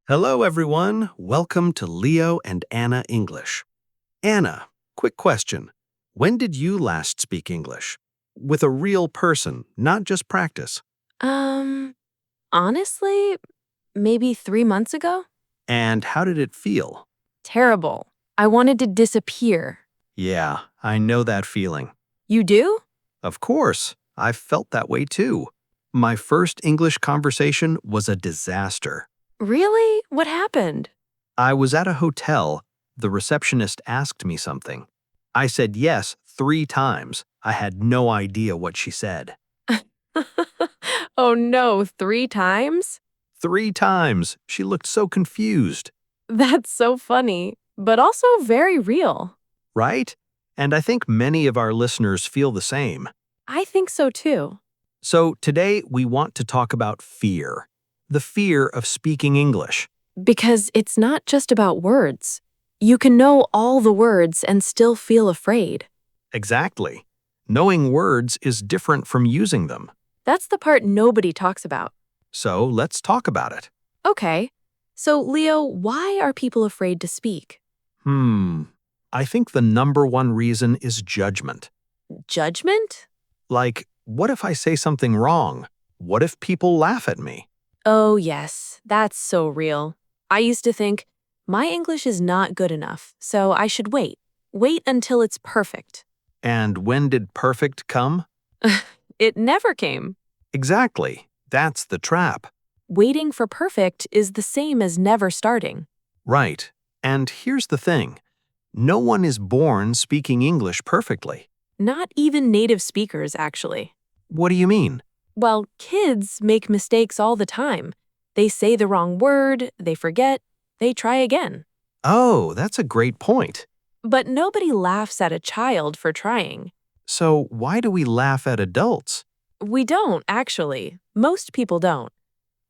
Hello, everyone. Welcome to Leo and Anna English. Anna, quick question. When did you last speak English? With a real person, not just practice. Um, Honestly, maybe 3 months ago? And how did it feel? Terrible. I wanted to disappear. Yeah, I know that feeling. You do? Of course, I've felt that way too. My first English conversation was a disaster. Really? What happened? I was at a hotel. The receptionist asked me something. I said yes 3 times. I had no idea what she said. Oh no, 3 times? 3 times. She looked so confused, That's so funny, but also very real. right? And I think many of our listeners feel the same. I think so too. So today we want to talk about fear. The fear of speaking English. Because it's not just about words. You can know all the words and still feel afraid. Exactly. Knowing words is different from using them. That's the part nobody talks about. So let's talk about it. Okay, so Leo, why are people afraid to speak? I think the number one reason is judgment. Judgment? Like, what if I say something wrong? What if people laugh at me? Oh, yes, that's so real. I used to think, my English is not good enough, so I should wait. Wait until it's perfect. And when did perfect come? It never came. Exactly. That's the trap. Waiting for perfect is the same as never starting. Right. And here's the thing. No one is born speaking English perfectly. Not even native speakers, actually. What do you mean? Well, kids make mistakes all the time. They say the wrong word, they forget, they try again. Oh, that's a great point. But nobody laughs at a child for trying. So why do we laugh at adults? We don't, actually. Most people don't.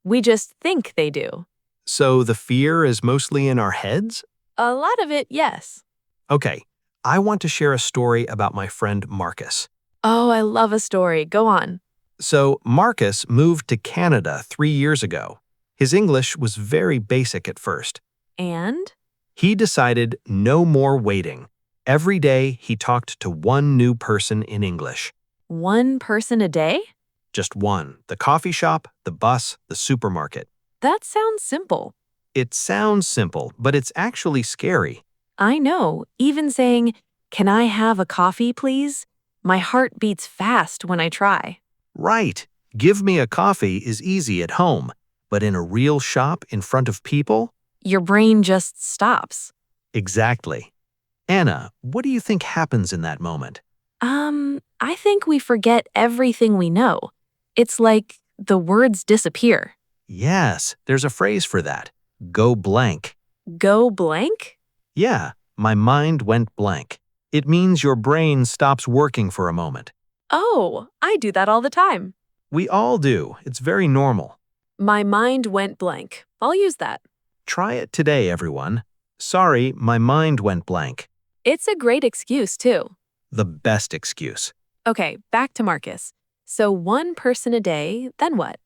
We just think they do. So the fear is mostly in our heads? A lot of it, yes. Okay, I want to share a story about my friend Marcus. Oh, I love a story. Go on. So Marcus moved to Canada 3 years ago. His English was very basic at first. And? He decided no more waiting. Every day he talked to one new person in English. One person a day? Just one. The coffee shop, the bus, the supermarket. That sounds simple. It sounds simple, but it's actually scary. I know. Even saying, "Can I have a coffee, please?" My heart beats fast when I try. Right. Give me a coffee is easy at home, but in a real shop in front of people? Your brain just stops. Exactly. Anna, what do you think happens in that moment? I think we forget everything we know. It's like the words disappear. Yes, there's a phrase for that. Go blank. Go blank? Yeah, my mind went blank. It means your brain stops working for a moment. Oh, I do that all the time. We all do. It's very normal. My mind went blank. I'll use that. Try it today, everyone. Sorry, my mind went blank. It's a great excuse, too. The best excuse. Okay, back to Marcus. So one person a day, then what?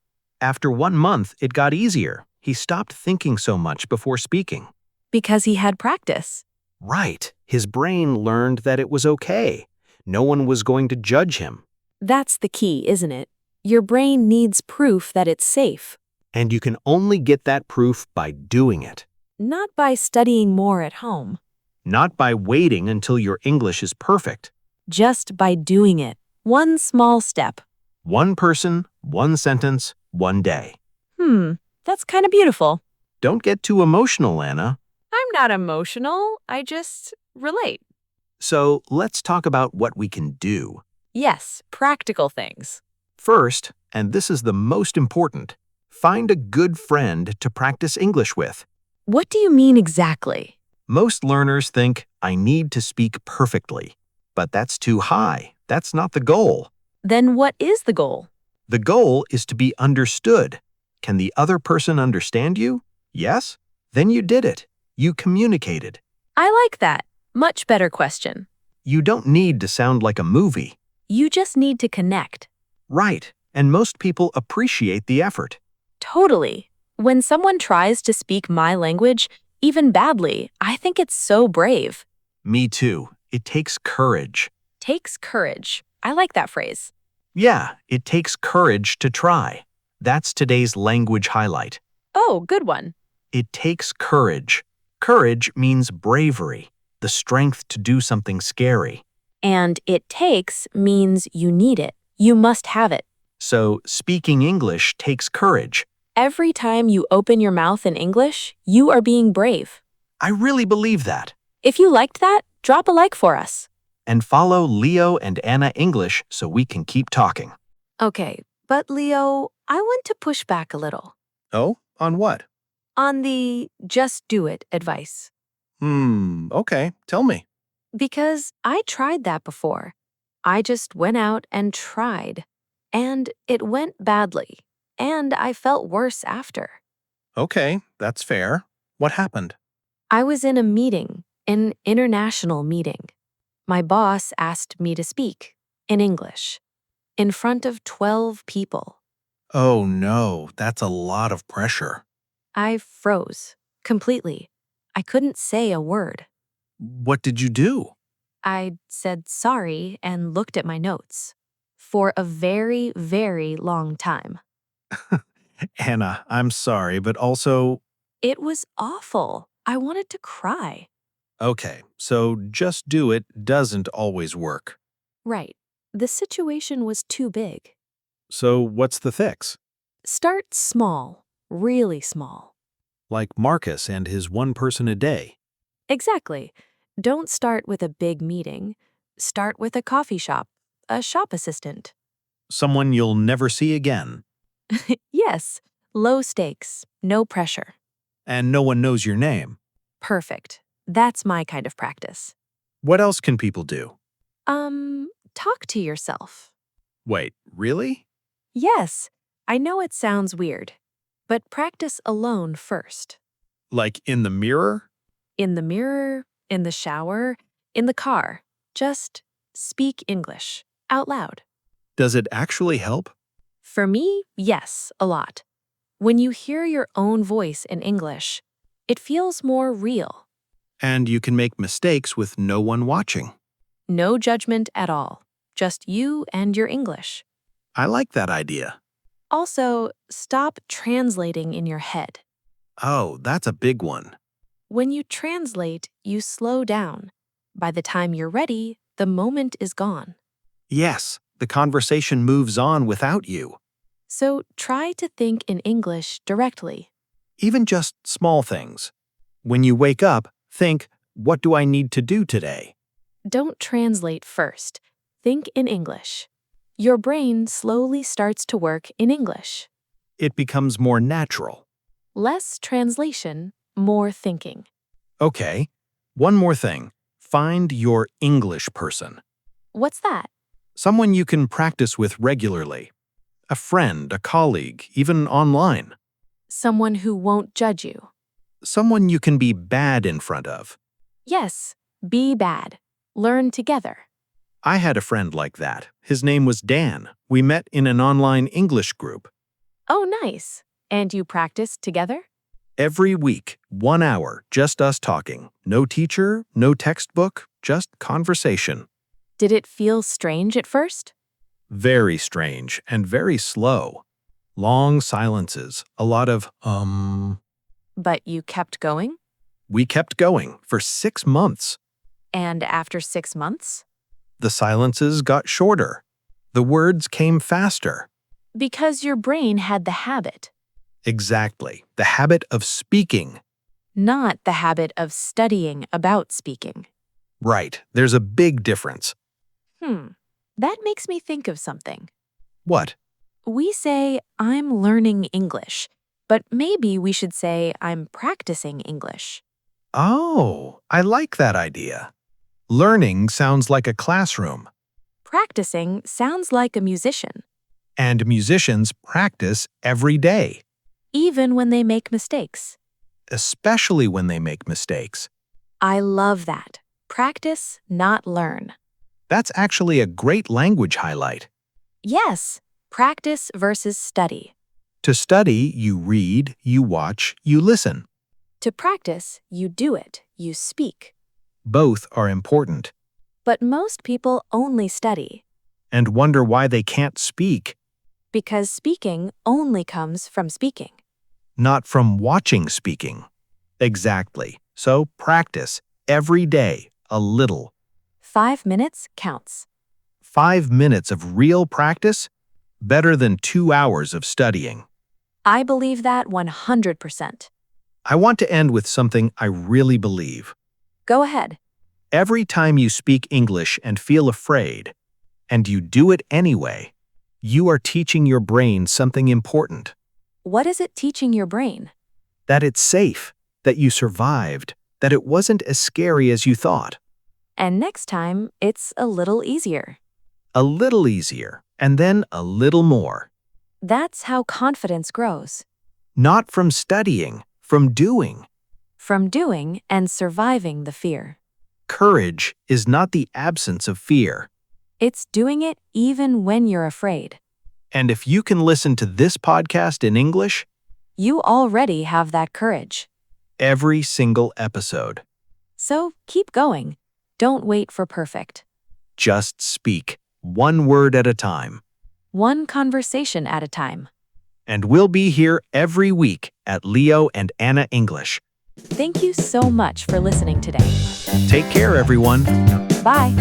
After 1 month, it got easier. He stopped thinking so much before speaking. Because he had practice. Right. His brain learned that it was okay. No one was going to judge him. That's the key, isn't it? Your brain needs proof that it's safe, And you can only get that proof by doing it. not by studying more at home, Not by waiting until your English is perfect. just by doing it. One small step. One person, one sentence, one day. That's kind of beautiful. Don't get too emotional, Anna. I'm not emotional, I just relate. So let's talk about what we can do. Yes, practical things. First, and this is the most important, find a good friend to practice English with. What do you mean exactly? Most learners think, I need to speak perfectly. But that's too high. That's not the goal. Then what is the goal? The goal is to be understood. Can the other person understand you? Yes? Then you did it. You communicated. I like that. Much better question. You don't need to sound like a movie. You just need to connect. Right. And most people appreciate the effort. Totally. When someone tries to speak my language, even badly, I think it's so brave. Me too. It takes courage. Takes courage. I like that phrase. Yeah, it takes courage to try. That's today's language highlight. Oh, good one. It takes courage. Courage means bravery, the strength to do something scary. And it takes means you need it. You must have it. So, speaking English takes courage. Every time you open your mouth in English, you are being brave. I really believe that. If you liked that, drop a like for us. And follow Leo and Anna English so we can keep talking. Okay, but Leo, I want to push back a little Oh, on what? on the just do it advice. Okay, tell me. Because I tried that before. I just went out and tried. And it went badly. And I felt worse after. Okay, that's fair. What happened? I was in a meeting, an international meeting. My boss asked me to speak in English in front of 12 people. Oh no, that's a lot of pressure. I froze completely. I couldn't say a word. What did you do? I said sorry and looked at my notes for a very, very long time. Anna, I'm sorry, but also, It was awful. I wanted to cry. okay, so just do it doesn't always work. Right. The situation was too big. So what's the fix? Start small, really small. Like Marcus and his one person a day. Exactly. Don't start with a big meeting. Start with a coffee shop, a shop assistant. Someone you'll never see again. Yes, low stakes, no pressure. And no one knows your name. Perfect. That's my kind of practice. What else can people do? Talk to yourself. Wait, really? Yes, I know it sounds weird, but practice alone first. Like in the mirror? In the mirror, in the shower, in the car. Just speak English out loud. Does it actually help? For me, yes, a lot. When you hear your own voice in English, it feels more real. And you can make mistakes with no one watching. No judgment at all, just you and your English. I like that idea. Also, stop translating in your head. Oh, that's a big one. When you translate, you slow down. By the time you're ready, the moment is gone. Yes, the conversation moves on without you. So try to think in English directly. Even just small things. When you wake up, think, what do I need to do today? Don't translate first. Think in English. Your brain slowly starts to work in English. It becomes more natural. Less translation, more thinking. Okay, one more thing. Find your English person. What's that? Someone you can practice with regularly. A friend, a colleague, even online. Someone who won't judge you. Someone you can be bad in front of. Yes, be bad. Learn together. I had a friend like that. His name was Dan. We met in an online English group. Oh, nice. And you practiced together? Every week, 1 hour, just us talking. No teacher, no textbook, just conversation. Did it feel strange at first? Very strange and very slow. Long silences, a lot of, But you kept going? We kept going for 6 months. And after 6 months? The silences got shorter. The words came faster. Because your brain had the habit, Exactly, the habit of speaking. not the habit of studying about speaking. Right, there's a big difference. That makes me think of something. What? We say, I'm learning English, but maybe we should say, I'm practicing English. Oh, I like that idea. Learning sounds like a classroom, Practicing sounds like a musician, and musicians practice every day, even when they make mistakes. especially when they make mistakes. I love that. Practice, not learn. That's actually a great language highlight. Yes, practice versus study. To study, you read, you watch, you listen. To practice, you do it, you speak. Both are important. But most people only study And wonder why they can't speak, because speaking only comes from speaking. not from watching speaking. Exactly. So practice every day, a little. 5 minutes counts. 5 minutes of real practice, better than 2 hours of studying. I believe that 100%. I want to end with something I really believe. Go ahead. Every time you speak English and feel afraid, and you do it anyway, you are teaching your brain something important. What is it teaching your brain? That it's safe, that you survived, that it wasn't as scary as you thought. And next time, it's a little easier. A little easier, and then a little more. That's how confidence grows. Not from studying, from doing. From doing and surviving the fear. Courage is not the absence of fear. It's doing it even when you're afraid. And if you can listen to this podcast in English, You already have that courage. every single episode, So keep going. Don't wait for perfect. just speak, one word at a time. One conversation at a time. And we'll be here every week at Leo and Anna English. Thank you so much for listening today. Take care, everyone. Bye.